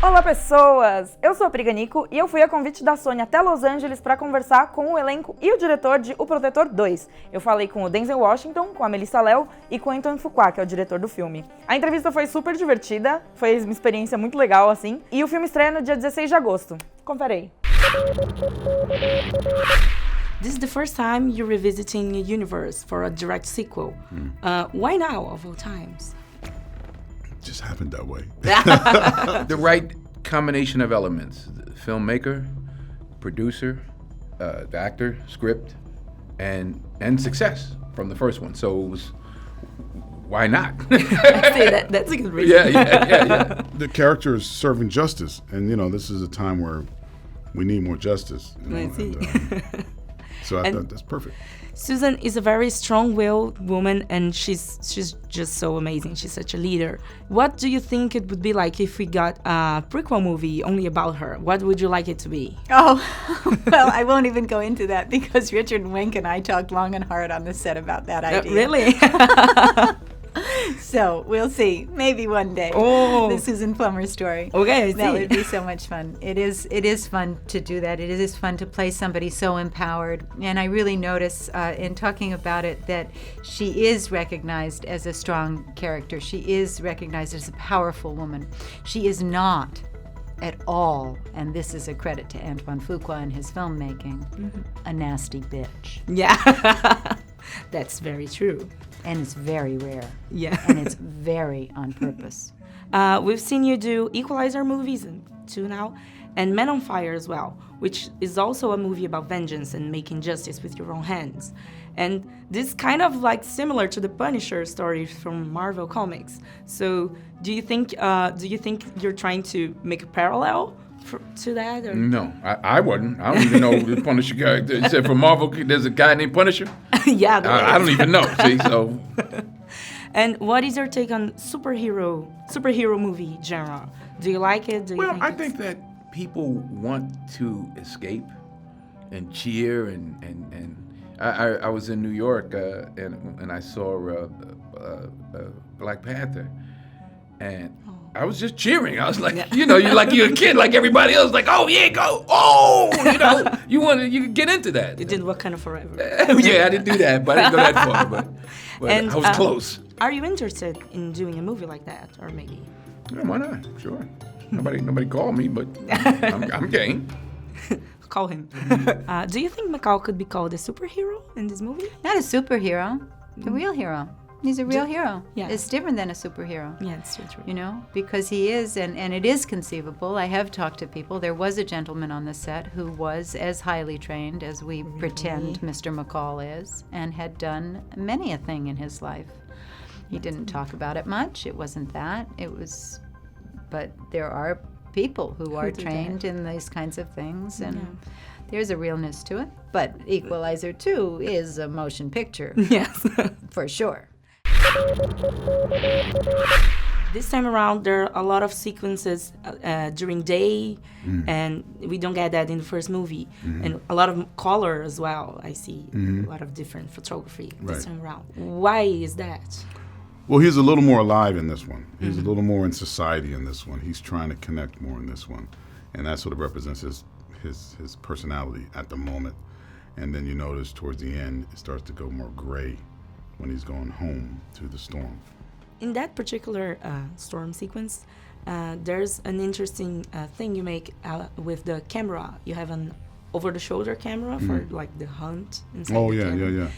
Olá, pessoas! Eu sou a Pri Ganiko e eu fui a convite da Sony até Los Angeles para conversar com o elenco e o diretor de O Protetor 2. Eu falei com o Denzel Washington, com a Melissa Léo e com o Antoine Fuqua, que é o diretor do filme. A entrevista foi super divertida, foi uma experiência muito legal, assim, e o filme estreia no dia 16 de agosto. Confere aí. This is the first time you're revisiting a universe for a direct sequel. Why now, of all times? It just happened that way. The right combination of elements: the filmmaker, producer, the actor, script, and success from the first one. So it was, why not? I say that's a good reason. Yeah. The character is serving justice, and this is a time where we need more justice. I see. So I thought that's perfect. Susan is a very strong-willed woman, and she's just so amazing. She's such a leader. What do you think it would be like if we got a prequel movie only about her? What would you like it to be? Oh, well, I won't even go into that because Richard Wenk and I talked long and hard on the set about that idea. Really? So we'll see. Maybe one day. Oh. The Susan Plummer story. Okay, I see. That would be so much fun. It is fun to do that. It is fun to play somebody so empowered. And I really notice in talking about it that she is recognized as a strong character. She is recognized as a powerful woman. She is not at all, and this is a credit to Antoine Fuqua and his filmmaking, a nasty bitch. Yeah, that's very true. And it's very rare. Yeah. And it's very on purpose. We've seen you do Equalizer movies, 2 now, and Men on Fire as well, which is also a movie about vengeance and making justice with your own hands. And this is kind of like similar to the Punisher stories from Marvel Comics. So do you think you're trying to make a parallel to that? Or? No, I wasn't. I don't even know the Punisher character. You said for Marvel, there's a guy named Punisher? Yeah. I don't even know, see, so... And what is your take on superhero movie genre? Do you like it? I think that people want to escape and cheer and I was in New York and I saw Black Panther, and I was just cheering. I was like, you're a kid like everybody else, like, oh yeah, go, oh, you get into that. You did Wakanda Forever. Yeah, I didn't do that, but I didn't go that far, but and, I was close. Are you interested in doing a movie like that, or maybe? Yeah, why not? Sure. Nobody called me, but I'm game. Call him. Do you think McCall could be called a superhero in this movie? Not a superhero, a real hero. He's a real hero. Yeah. It's different than a superhero. Yeah, it's so true. Because he is, and it is conceivable. I have talked to people. There was a gentleman on the set who was as highly trained as we pretend Mr. McCall is, and had done many a thing in his life. He didn't talk about it much. It wasn't that. But there are people who are trained in these kinds of things, and there's a realness to it. But Equalizer 2 is a motion picture. Yes. For sure. This time around, there are a lot of sequences during day, and we don't get that in the first movie. And a lot of color as well. I see a lot of different photography this time around. Why is that? Well, he's a little more alive in this one. He's a little more in society in this one. He's trying to connect more in this one. And that sort of represents his personality at the moment. And then you notice towards the end, it starts to go more gray when he's going home through the storm. In that particular storm sequence, there's an interesting thing you make with the camera. You have an over-the-shoulder camera for like the hunt. Oh, yeah.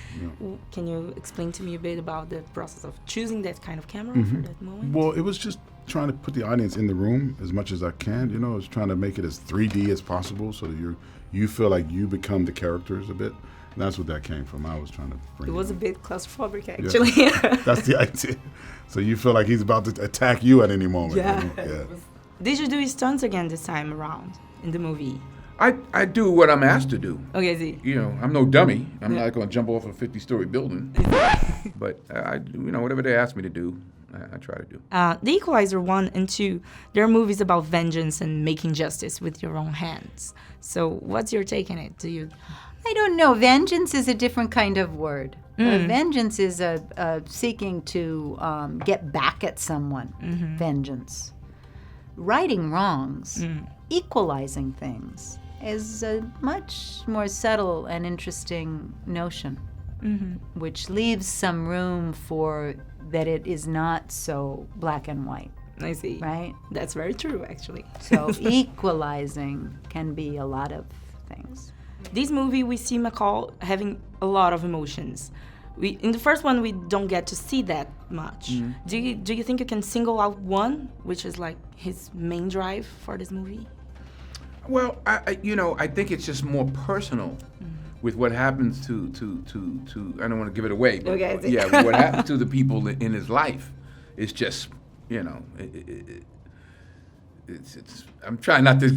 Can you explain to me a bit about the process of choosing that kind of camera for that moment? Well, it was just trying to put the audience in the room as much as I can. I was trying to make it as 3D as possible so that you feel like you become the characters a bit. And that's what that came from. I was trying to bring it was a bit claustrophobic, actually. Yeah. That's the idea. So you feel like he's about to attack you at any moment. Yeah. Did you do stunts again this time around in the movie? I do what I'm asked to do. Okay, I see. I'm no dummy. I'm not going to jump off a 50-story building. But I do, whatever they ask me to do, I try to do. The Equalizer 1 and 2, they're movies about vengeance and making justice with your own hands. So what's your take on it? I don't know. Vengeance is a different kind of word. Vengeance is a seeking to get back at someone. Vengeance. Righting wrongs, equalizing things, is a much more subtle and interesting notion, which leaves some room for that it is not so black and white. I see. Right? That's very true, actually. So equalizing can be a lot of things. This movie, we see McCall having a lot of emotions. In the first one, we don't get to see that much. Do you think you can single out one, which is like his main drive for this movie? Well, I think it's just more personal with what happens to I don't want to give it away, but Okay, what happens to the people in his life is just, it's I'm trying not to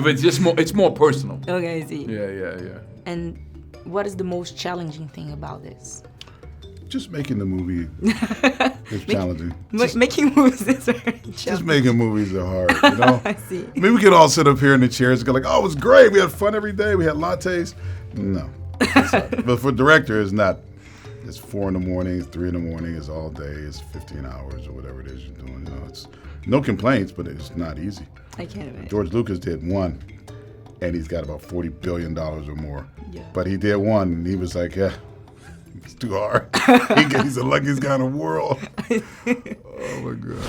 but it's more personal. Okay, I see. Yeah. And what is the most challenging thing about this? Just making the movie is challenging. Making movies is very challenging. Just making movies are hard, you know? I see. I mean, we could all sit up here in the chairs and go like, oh, it was great. We had fun every day. We had lattes. No. But for director, it's not. It's 4 in the morning, it's 3 in the morning, it's all day, it's 15 hours or whatever it is you're doing. It's no complaints, but it's not easy. I can't imagine. George Lucas did one, and he's got about $40 billion or more. Yeah. But he did one, and he was like, yeah, it's too hard. He's the luckiest guy in the world. Oh, my God.